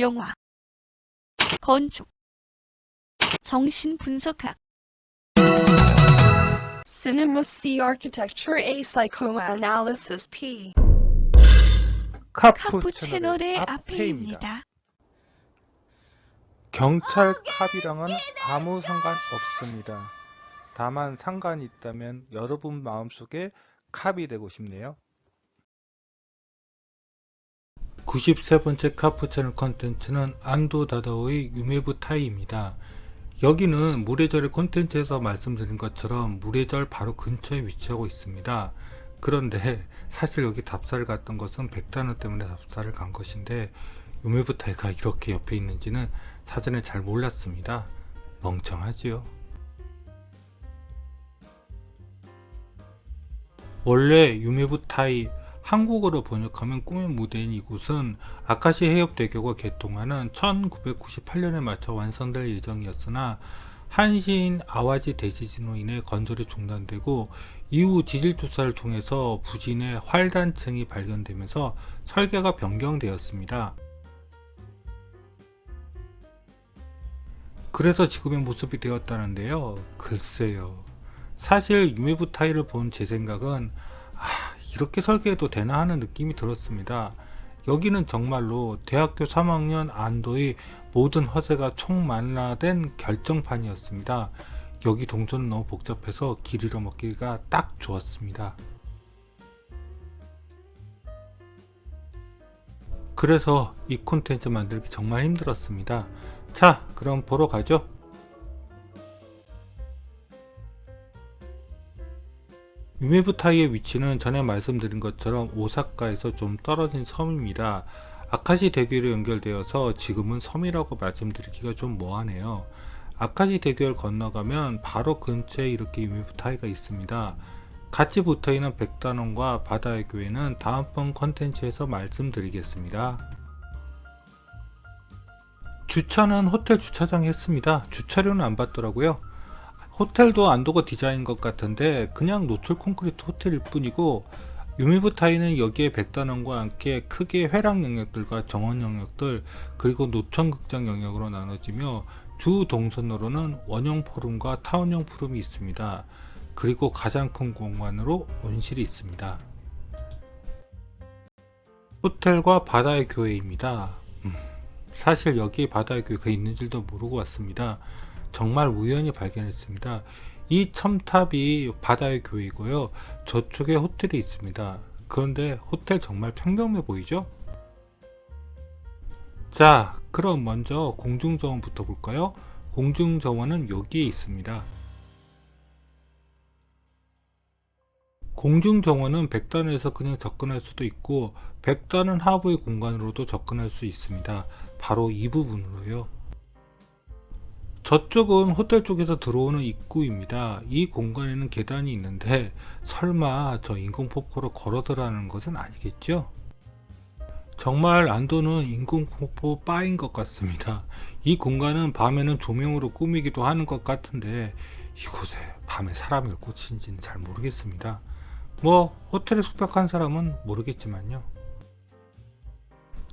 영화, 건축, 정신분석학, Cinema C Architecture A Psychoanalysis P. 카푸 채널의 앞에입니다. 경찰 캅이랑은 아무 상관 없습니다. 다만 상관이 있다면 여러분 마음속에 캅이 되고 싶네요. 93번째 카푸 채널 컨텐츠는 안도 다다오의 유메부 타이입니다. 여기는 물의절의 콘텐츠에서 말씀드린 것처럼 물의절 바로 근처에 위치하고 있습니다. 그런데 사실 여기 답사를 갔던 것은 백단원 때문에 답사를 간 것인데 유메부 타이가 이렇게 옆에 있는지는 사전에 잘 몰랐습니다. 멍청하지요. 원래 유메부 타이 한국어로 번역하면 꿈의 무대인 이곳은 아카시 해협대교가 개통하는 1998년에 맞춰 완성될 예정이었으나 한시인 아와지 대지진으로 인해 건설이 중단되고 이후 지질조사를 통해서 부진의 활단층이 발견되면서 설계가 변경되었습니다. 그래서 지금의 모습이 되었다는데요. 글쎄요. 사실 유메부 타이를 본 제 생각은 이렇게 설계해도 되나 하는 느낌이 들었습니다. 여기는 정말로 대학교 3학년 안도의 모든 허세가 총만라된 결정판이었습니다. 여기 동선은 너무 복잡해서 길 잃어먹기가 딱 좋았습니다. 그래서 이 콘텐츠 만들기 정말 힘들었습니다. 자, 그럼 보러 가죠. 유메부 타이의 위치는 전에 말씀드린 것처럼 오사카에서 좀 떨어진 섬입니다. 아카시 대교로 연결되어서 지금은 섬이라고 말씀드리기가 좀 뭐하네요. 아카시 대교를 건너가면 바로 근처에 이렇게 유메부 타이가 있습니다. 같이 붙어있는 백단원과 바다의 교회는 다음번 컨텐츠에서 말씀드리겠습니다. 주차는 호텔 주차장에 했습니다. 주차료는 안 받더라고요. 호텔도 안도가 디자인인 것 같은데 그냥 노출 콘크리트 호텔일 뿐이고 유메부 타이는 여기에 백단원과 함께 크게 회랑 영역들과 정원 영역들 그리고 노천극장 영역으로 나눠지며 주 동선으로는 원형 포름과 타운형 포름이 있습니다. 그리고 가장 큰 공간으로 온실이 있습니다. 호텔과 바다의 교회입니다. 사실 여기에 바다의 교회가 있는 줄도 모르고 왔습니다. 정말 우연히 발견했습니다. 이 첨탑이 바다의 교회이고요. 저쪽에 호텔이 있습니다. 그런데 호텔 정말 평범해 보이죠? 자, 그럼 먼저 공중정원부터 볼까요? 공중정원은 여기에 있습니다. 공중정원은 백단원에서 그냥 접근할 수도 있고 백단원 하부의 공간으로도 접근할 수 있습니다. 바로 이 부분으로요. 저쪽은 호텔 쪽에서 들어오는 입구입니다. 이 공간에는 계단이 있는데 설마 저 인공폭포로 걸어 들어가는 것은 아니겠죠? 정말 안도는 인공폭포 바인 것 같습니다. 이 공간은 밤에는 조명으로 꾸미기도 하는 것 같은데 이곳에 밤에 사람이 꽂힌지는 잘 모르겠습니다. 뭐 호텔에 숙박한 사람은 모르겠지만요.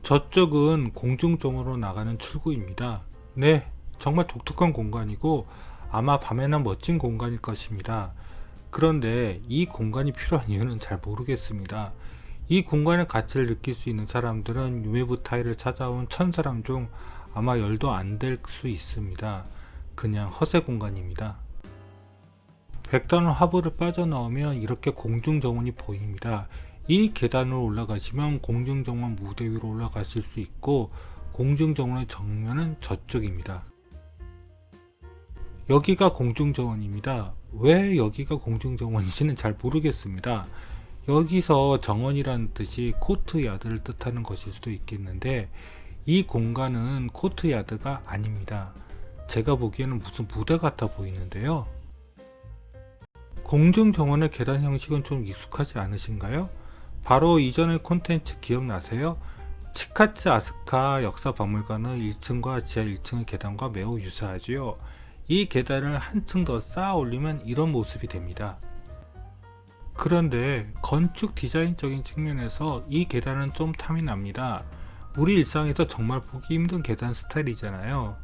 저쪽은 공중정원으로 나가는 출구입니다. 네, 정말 독특한 공간이고 아마 밤에는 멋진 공간일 것입니다. 그런데 이 공간이 필요한 이유는 잘 모르겠습니다. 이 공간의 가치를 느낄 수 있는 사람들은 유메부 타이를 찾아온 1000사람 중 아마 10도 안 될 수 있습니다. 그냥 허세 공간입니다. 백단원 하부를 빠져나오면 이렇게 공중정원이 보입니다. 이 계단으로 올라가시면 공중정원 무대 위로 올라가실 수 있고 공중정원의 정면은 저쪽입니다. 여기가 공중정원입니다. 왜 여기가 공중정원인지는 잘 모르겠습니다. 여기서 정원이라는 뜻이 코트야드를 뜻하는 것일 수도 있겠는데 이 공간은 코트야드가 아닙니다. 제가 보기에는 무슨 무대 같아 보이는데요. 공중정원의 계단 형식은 좀 익숙하지 않으신가요? 바로 이전의 콘텐츠 기억나세요? 치카츠 아스카 역사박물관의 1층과 지하 1층의 계단과 매우 유사하지요. 이 계단을 한층 더 쌓아 올리면 이런 모습이 됩니다. 그런데 건축 디자인적인 측면에서 이 계단은 좀 탐이 납니다. 우리 일상에서 정말 보기 힘든 계단 스타일이잖아요.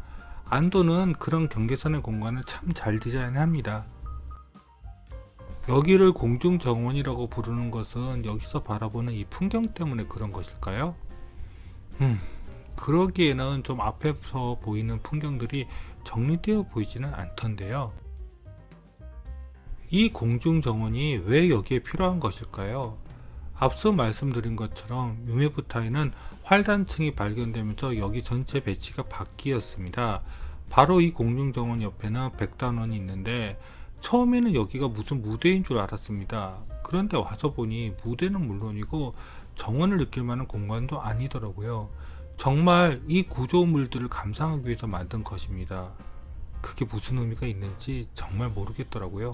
안도는 그런 경계선의 공간을 참 잘 디자인합니다. 여기를 공중정원이라고 부르는 것은 여기서 바라보는 이 풍경 때문에 그런 것일까요? 그러기에는 좀 앞에서 보이는 풍경들이 정리되어 보이지는 않던데요. 이 공중정원이 왜 여기에 필요한 것일까요? 앞서 말씀드린 것처럼 유메부타이는 활단층이 발견되면서 여기 전체 배치가 바뀌었습니다. 바로 이 공중정원 옆에는 백단원이 있는데 처음에는 여기가 무슨 무대인 줄 알았습니다. 그런데 와서 보니 무대는 물론이고 정원을 느낄 만한 공간도 아니더라고요. 정말 이 구조물들을 감상하기 위해서 만든 것입니다. 그게 무슨 의미가 있는지 정말 모르겠더라고요.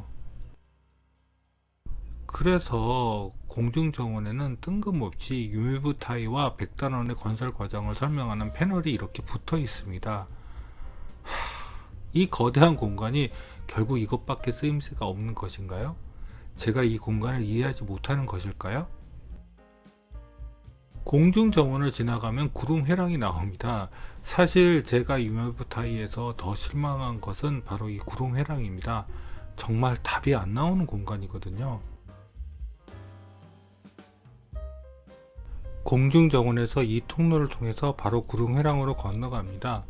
그래서 공중정원에는 뜬금없이 유메부타이와 백단원의 건설 과정을 설명하는 패널이 이렇게 붙어 있습니다. 이 거대한 공간이 결국 이것밖에 쓰임새가 없는 것인가요? 제가 이 공간을 이해하지 못하는 것일까요? 공중정원을 지나가면 구릉회랑이 나옵니다. 사실 제가 유메부타이에서 더 실망한 것은 바로 이 구릉회랑입니다. 정말 답이 안 나오는 공간이거든요. 공중정원에서 이 통로를 통해서 바로 구릉회랑으로 건너갑니다.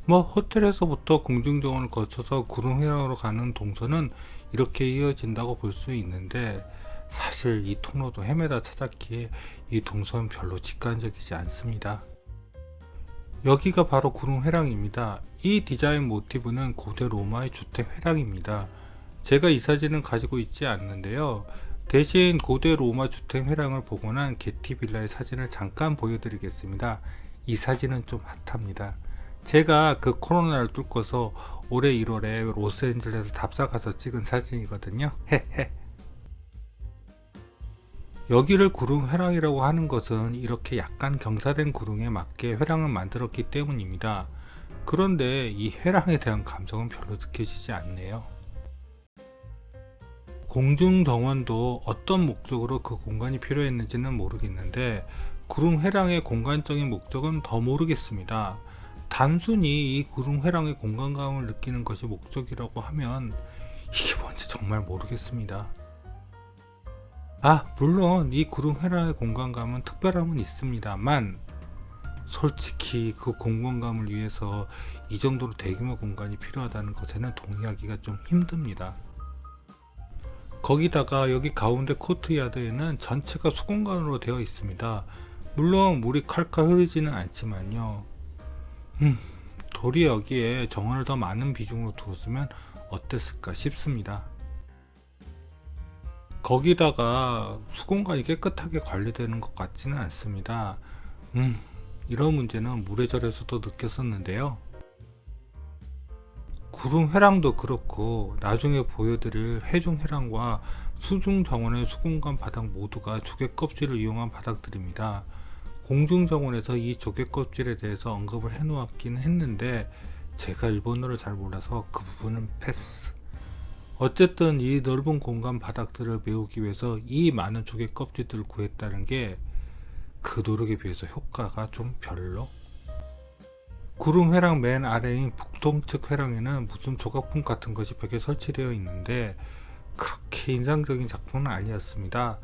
호텔에서부터 공중정원을 거쳐서 구릉회랑으로 가는 동선은 이렇게 이어진다고 볼 수 있는데 사실 이 통로도 헤매다 찾았기에 이 동선은 별로 직관적이지 않습니다. 여기가 바로 구릉회랑입니다. 이 디자인 모티브는 고대 로마의 주택 회랑입니다. 제가 이 사진은 가지고 있지 않는데요. 대신 고대 로마 주택 회랑을 복원한 게티 빌라의 사진을 잠깐 보여드리겠습니다. 이 사진은 좀 핫합니다. 제가 그 코로나를 뚫고서 올해 1월에 로스앤젤레스 답사 가서 찍은 사진이거든요. 여기를 구릉회랑이라고 하는 것은 이렇게 약간 경사된 구릉에 맞게 회랑을 만들었기 때문입니다. 그런데 이 회랑에 대한 감성은 별로 느껴지지 않네요. 공중정원도 어떤 목적으로 그 공간이 필요했는지는 모르겠는데 구릉회랑의 공간적인 목적은 더 모르겠습니다. 단순히 이 구릉회랑의 공간감을 느끼는 것이 목적이라고 하면 이게 뭔지 정말 모르겠습니다. 물론 이 구릉회랑의 공간감은 특별함은 있습니다만 솔직히 그 공간감을 위해서 이 정도로 대규모 공간이 필요하다는 것에는 동의하기가 좀 힘듭니다. 거기다가 여기 가운데 코트야드에는 전체가 수공간으로 되어 있습니다. 물론 물이 칼칼 흐르지는 않지만요. 도리어 여기에 정원을 더 많은 비중으로 두었으면 어땠을까 싶습니다. 거기다가 수공간이 깨끗하게 관리되는 것 같지는 않습니다. 이런 문제는 물회절에서도 느꼈었는데요. 구릉회랑도 그렇고 나중에 보여드릴 해중회랑과 수중정원의 수공간 바닥 모두가 조개 껍질을 이용한 바닥들입니다. 공중정원에서 이 조개 껍질에 대해서 언급을 해놓았긴 했는데 제가 일본어를 잘 몰라서 그 부분은 패스. 어쨌든 이 넓은 공간 바닥들을 메우기 위해서 이 많은 조개 껍질들을 구했다는 게 그 노력에 비해서 효과가 좀 별로. 구릉회랑 맨 아래인 북동측 회랑에는 무슨 조각품 같은 것이 벽에 설치되어 있는데 그렇게 인상적인 작품은 아니었습니다.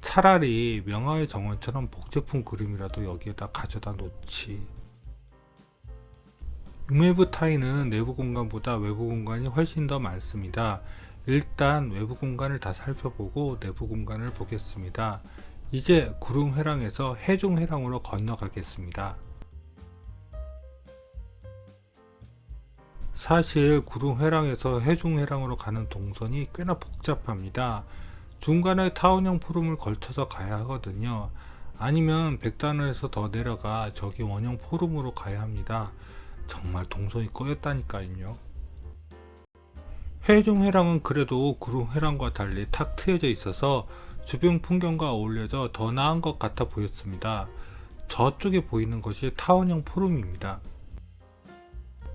차라리 명화의 정원처럼 복제품 그림이라도 여기에다 가져다 놓지. 유메부타이는 내부 공간보다 외부 공간이 훨씬 더 많습니다. 일단 외부 공간을 다 살펴보고 내부 공간을 보겠습니다. 이제 구릉회랑에서 해중회랑으로 건너가겠습니다. 사실 구릉회랑에서 해중회랑으로 가는 동선이 꽤나 복잡합니다. 중간에 타원형 포럼을 걸쳐서 가야 하거든요. 아니면 백단원에서 더 내려가 저기 원형 포럼으로 가야 합니다. 정말 동선이 꼬였다니까요. 해중회랑은 그래도 구릉회랑과 달리 탁 트여져 있어서 주변 풍경과 어울려져 더 나은 것 같아 보였습니다. 저쪽에 보이는 것이 타원형 포럼입니다.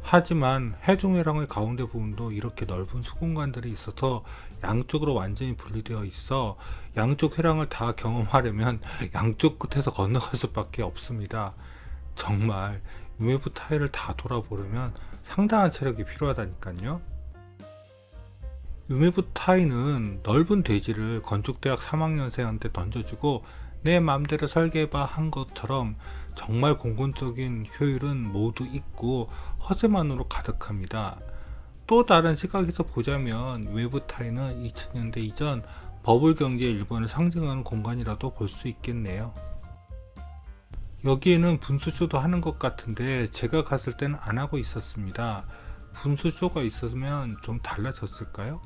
하지만 해중회랑의 가운데 부분도 이렇게 넓은 수공간들이 있어서 양쪽으로 완전히 분리되어 있어 양쪽 회랑을 다 경험하려면 양쪽 끝에서 건너갈 수밖에 없습니다. 정말 외부 타일을 다 돌아보려면 상당한 체력이 필요하다니까요. 유메부 타일은 넓은 대지를 건축대학 3학년생한테 던져주고 내 맘대로 설계해봐 한 것처럼 정말 공군적인 효율은 모두 있고 허세만으로 가득합니다. 또 다른 시각에서 보자면 외부 타일은 2000년대 이전 버블 경제의 일본을 상징하는 공간이라도 볼 수 있겠네요. 여기에는 분수쇼도 하는 것 같은데 제가 갔을 때는 안 하고 있었습니다. 분수쇼가 있었으면 좀 달라졌을까요?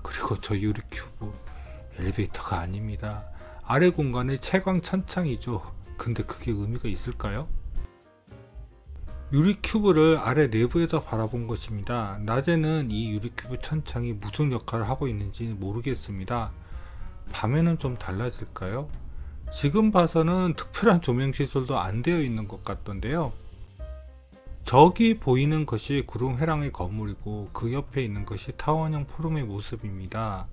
그리고 저 유리 큐브 엘리베이터가 아닙니다. 아래 공간의 채광 천창이죠. 근데 그게 의미가 있을까요? 유리 큐브를 아래 내부에서 바라본 것입니다. 낮에는 이 유리 큐브 천창이 무슨 역할을 하고 있는지 모르겠습니다. 밤에는 좀 달라질까요? 지금 봐서는 특별한 조명 시설도 안 되어 있는 것 같던데요. 저기 보이는 것이 구릉회랑의 건물이고 그 옆에 있는 것이 타원형 포럼의 모습입니다.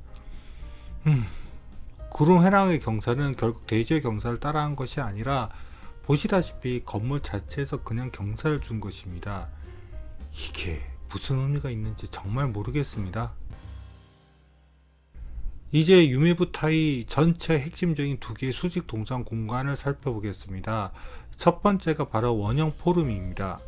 구릉회랑의 경사는 결국 대지의 경사를 따라한 것이 아니라 보시다시피 건물 자체에서 그냥 경사를 준 것입니다. 이게 무슨 의미가 있는지 정말 모르겠습니다. 이제 유메부타이 전체 핵심적인 두 개의 수직 동상 공간을 살펴보겠습니다. 첫 번째가 바로 원형 포럼입니다.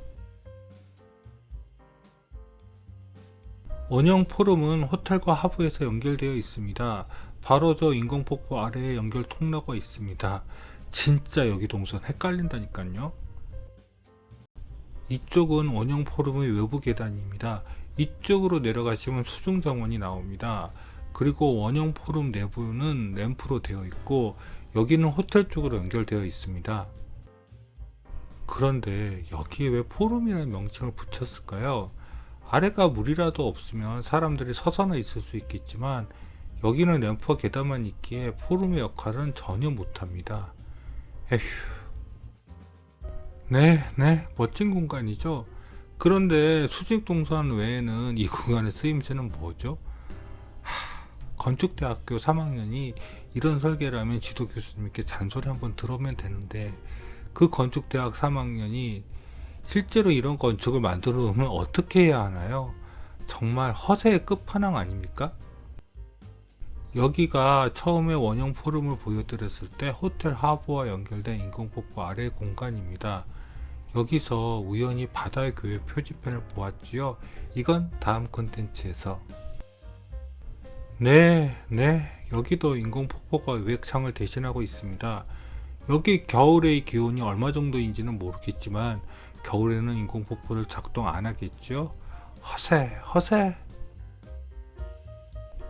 원형 포럼은 호텔과 하부에서 연결되어 있습니다. 바로 저 인공폭포 아래에 연결 통로가 있습니다. 진짜 여기 동선 헷갈린다니까요. 이쪽은 원형 포럼의 외부 계단입니다. 이쪽으로 내려가시면 수중 정원이 나옵니다. 그리고 원형 포럼 내부는 램프로 되어 있고 여기는 호텔 쪽으로 연결되어 있습니다. 그런데 여기에 왜 포럼이라는 명칭을 붙였을까요? 아래가 물이라도 없으면 사람들이 서서나 있을 수 있겠지만 여기는 램프와 계단만 있기에 포럼의 역할은 전혀 못합니다. 에휴. 네, 멋진 공간이죠. 그런데 수직동선 외에는 이 공간의 쓰임새는 뭐죠? 건축대학교 3학년이 이런 설계라면 지도 교수님께 잔소리 한번 들어오면 되는데 그 건축대학 3학년이 실제로 이런 건축을 만들어 놓으면 어떻게 해야 하나요? 정말 허세의 끝판왕 아닙니까? 여기가 처음에 원형 포럼을 보여드렸을 때 호텔 하부와 연결된 인공폭포 아래 공간입니다. 여기서 우연히 바다의 교회 표지편을 보았지요. 이건 다음 콘텐츠에서. 네, 여기도 인공폭포가 외창을 대신하고 있습니다. 여기 겨울의 기온이 얼마 정도인지는 모르겠지만 겨울에는 인공폭포를 작동 안 하겠죠? 허세.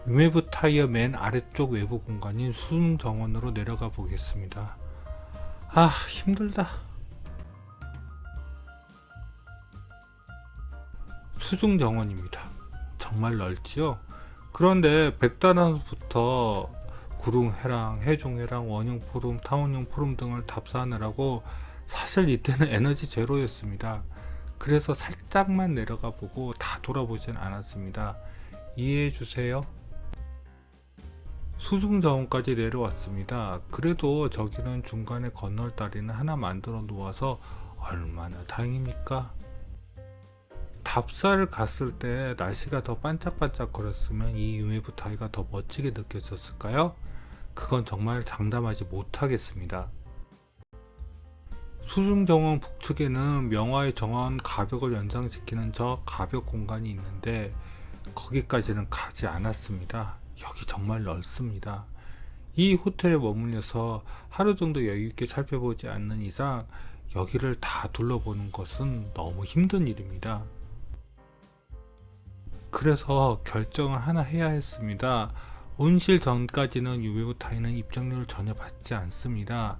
유메부 타이어 맨 아래쪽 외부 공간인 수중 정원으로 내려가 보겠습니다. 힘들다. 수중 정원입니다. 정말 넓지요? 그런데 백단원부터 구릉회랑, 해종회랑, 원형 포럼, 타원형 포럼 등을 답사하느라고 사실 이때는 에너지 제로였습니다. 그래서 살짝만 내려가 보고 다 돌아보진 않았습니다. 이해해 주세요. 수중 정원까지 내려왔습니다. 그래도 저기는 중간에 건널 다리는 하나 만들어 놓아서 얼마나 다행입니까? 답사를 갔을 때 날씨가 더 반짝반짝 거렸으면 이 유메부 타이가 더 멋지게 느껴졌을까요? 그건 정말 장담하지 못하겠습니다. 수중 정원 북측에는 명화의 정원 가벽을 연상시키는 저 가벽 공간이 있는데 거기까지는 가지 않았습니다. 여기 정말 넓습니다. 이 호텔에 머물려서 하루 정도 여유있게 살펴보지 않는 이상 여기를 다 둘러보는 것은 너무 힘든 일입니다. 그래서 결정을 하나 해야 했습니다. 온실 전까지는 유메부 타이는 입장료를 전혀 받지 않습니다.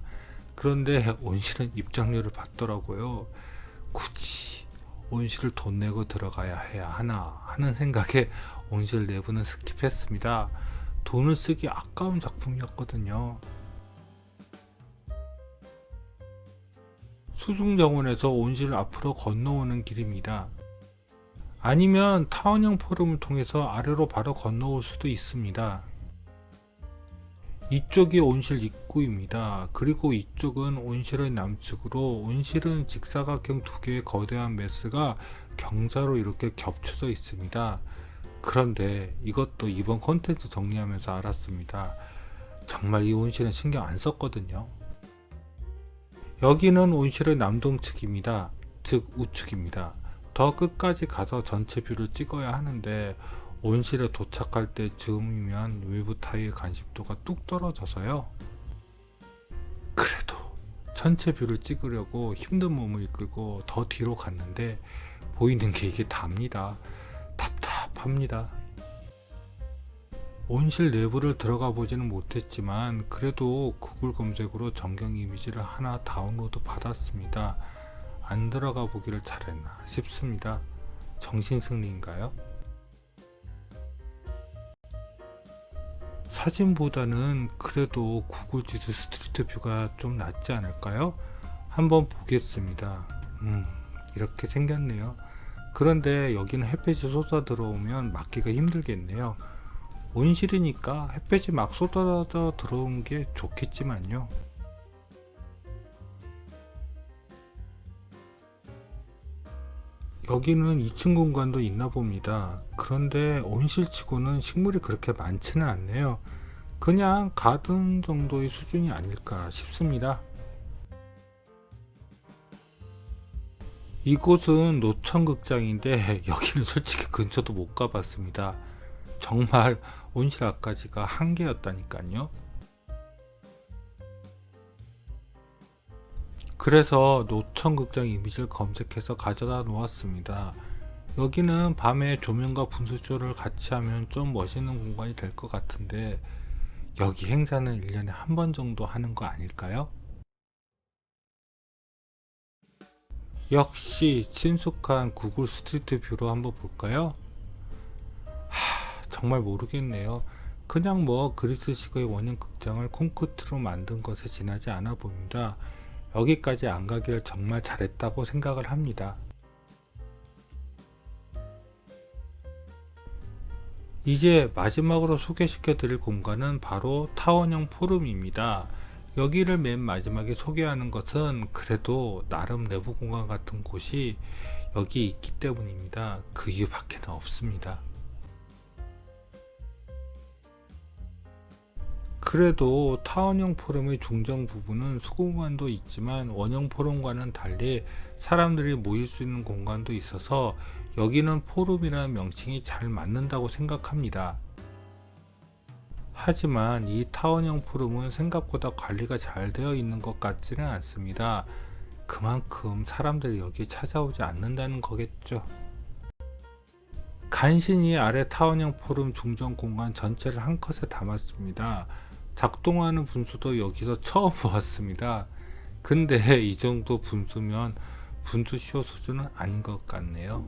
그런데 온실은 입장료를 받더라고요. 굳이 온실을 돈 내고 들어가야 해야 하나 하는 생각에 온실 내부는 스킵했습니다. 돈을 쓰기 아까운 작품이었거든요. 수중 정원에서 온실 앞으로 건너오는 길입니다. 아니면 타원형 포럼을 통해서 아래로 바로 건너올 수도 있습니다. 이쪽이 온실 입구입니다. 그리고 이쪽은 온실의 남측으로 온실은 직사각형 두 개의 거대한 메스가 경사로 이렇게 겹쳐져 있습니다. 그런데 이것도 이번 콘텐츠 정리하면서 알았습니다. 정말 이 온실은 신경 안 썼거든요. 여기는 온실의 남동측입니다. 즉 우측입니다. 더 끝까지 가서 전체 뷰를 찍어야 하는데 온실에 도착할 때쯤이면 외부 타이의 간십도가 뚝 떨어져서요. 그래도 전체 뷰를 찍으려고 힘든 몸을 이끌고 더 뒤로 갔는데 보이는 게 이게 답니다. 답답합니다. 온실 내부를 들어가 보지는 못했지만 그래도 구글 검색으로 전경 이미지를 하나 다운로드 받았습니다. 안 들어가 보기를 잘했나 싶습니다. 정신승리인가요? 사진보다는 그래도 구글 지도 스트리트 뷰가 좀 낫지 않을까요? 한번 보겠습니다. 이렇게 생겼네요. 그런데 여기는 햇빛이 쏟아 들어오면 막기가 힘들겠네요. 온실이니까 햇빛이 막 쏟아져 들어온 게 좋겠지만요. 여기는 2층 공간도 있나 봅니다. 그런데 온실치고는 식물이 그렇게 많지는 않네요. 그냥 가든 정도의 수준이 아닐까 싶습니다. 이곳은 노천극장인데 여기는 솔직히 근처도 못 가봤습니다. 정말 온실 앞까지가 한계였다니까요. 그래서 노천극장 이미지를 검색해서 가져다 놓았습니다. 여기는 밤에 조명과 분수쇼를 같이 하면 좀 멋있는 공간이 될 것 같은데 여기 행사는 1년에 한 번 정도 하는 거 아닐까요? 역시 친숙한 구글 스트리트 뷰로 한번 볼까요? 정말 모르겠네요. 그냥 뭐 그리스식의 원형 극장을 콘크리트로 만든 것에 지나지 않아 봅니다. 여기까지 안 가기를 정말 잘했다고 생각을 합니다. 이제 마지막으로 소개시켜 드릴 공간은 바로 타원형 포럼입니다. 여기를 맨 마지막에 소개하는 것은 그래도 나름 내부 공간 같은 곳이 여기 있기 때문입니다. 그 이유밖에는 없습니다. 그래도 타원형 포럼의 중정 부분은 수공간도 있지만 원형 포럼과는 달리 사람들이 모일 수 있는 공간도 있어서 여기는 포럼이라는 명칭이 잘 맞는다고 생각합니다. 하지만 이 타원형 포럼은 생각보다 관리가 잘 되어 있는 것 같지는 않습니다. 그만큼 사람들이 여기에 찾아오지 않는다는 거겠죠. 간신히 아래 타원형 포럼 중정 공간 전체를 한 컷에 담았습니다. 작동하는 분수도 여기서 처음 보았습니다. 근데 이 정도 분수면 분수쇼 수준은 아닌 것 같네요.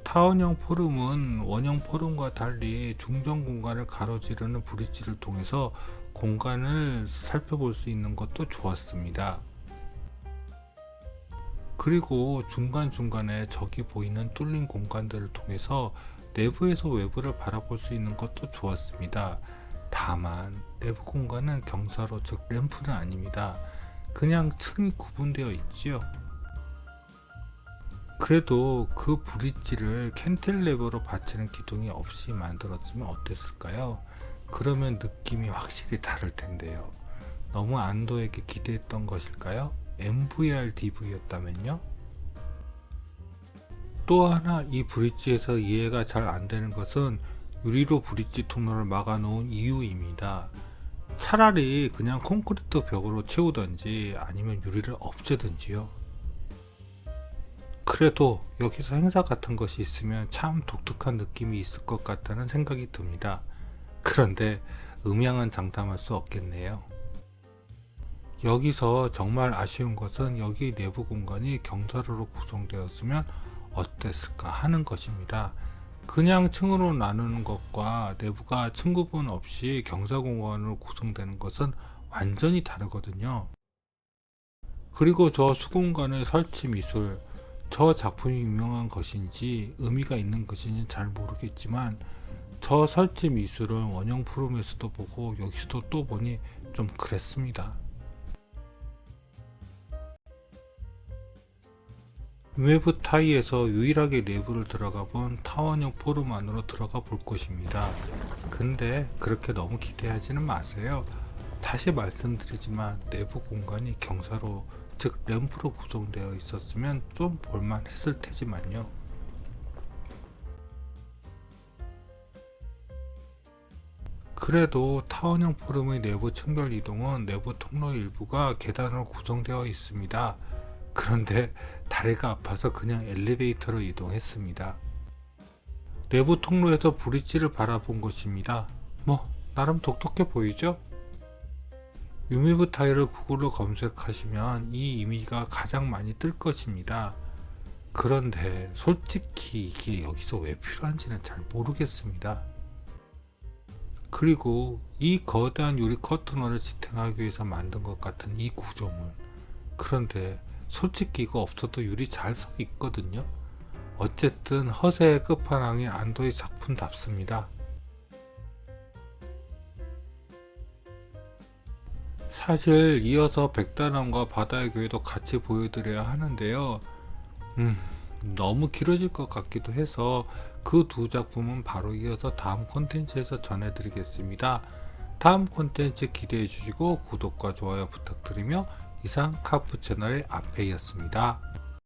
타원형 포럼은 원형 포럼과 달리 중정 공간을 가로지르는 브릿지를 통해서 공간을 살펴볼 수 있는 것도 좋았습니다. 그리고 중간중간에 저기 보이는 뚫린 공간들을 통해서 내부에서 외부를 바라볼 수 있는 것도 좋았습니다. 다만 내부 공간은 경사로 즉 램프는 아닙니다. 그냥 층이 구분되어 있지요. 그래도 그 브릿지를 캔틸레버로 받치는 기둥이 없이 만들었으면 어땠을까요? 그러면 느낌이 확실히 다를 텐데요. 너무 안도에게 기대했던 것일까요? MVR DV였다면요? 또 하나 이 브릿지에서 이해가 잘 안되는 것은 유리로 브릿지 통로를 막아 놓은 이유입니다. 차라리 그냥 콘크리트 벽으로 채우던지 아니면 유리를 없애든지요. 그래도 여기서 행사 같은 것이 있으면 참 독특한 느낌이 있을 것 같다는 생각이 듭니다. 그런데 음향은 장담할 수 없겠네요. 여기서 정말 아쉬운 것은 여기 내부 공간이 경사로로 구성되었으면 어땠을까 하는 것입니다. 그냥 층으로 나누는 것과 내부가 층 구분 없이 경사 공간으로 구성되는 것은 완전히 다르거든요. 그리고 저 수공간의 설치 미술, 저 작품이 유명한 것인지 의미가 있는 것인지 잘 모르겠지만 저 설치 미술을 원형 프롬에서도 보고 여기서도 또 보니 좀 그랬습니다. 웹 타이에서 유일하게 내부를 들어가 본 타원형 포럼 안으로 들어가 볼 것입니다. 근데 그렇게 너무 기대하지는 마세요. 다시 말씀드리지만 내부 공간이 경사로, 즉 램프로 구성되어 있었으면 좀 볼만 했을 테지만요. 그래도 타원형 포럼의 내부 층별 이동은 내부 통로 일부가 계단으로 구성되어 있습니다. 그런데 다리가 아파서 그냥 엘리베이터로 이동했습니다. 내부 통로에서 브릿지를 바라본 것입니다. 뭐 나름 독특해 보이죠? 유미브 타일을 구글로 검색하시면 이 이미지가 가장 많이 뜰 것입니다. 그런데 솔직히 이게 여기서 왜 필요한지는 잘 모르겠습니다. 그리고 이 거대한 유리 커튼홀을 지탱하기 위해서 만든 것 같은 이 구조물, 그런데 솔직히 이거 없어도 유리 잘 서 있거든요. 어쨌든 허세의 끝판왕이 안도의 작품답습니다. 사실 이어서 백다남과 바다의 교회도 같이 보여드려야 하는데요. 너무 길어질 것 같기도 해서 그 두 작품은 바로 이어서 다음 콘텐츠에서 전해드리겠습니다. 다음 콘텐츠 기대해 주시고 구독과 좋아요 부탁드리며 이상 카프 채널의 앞에였습니다.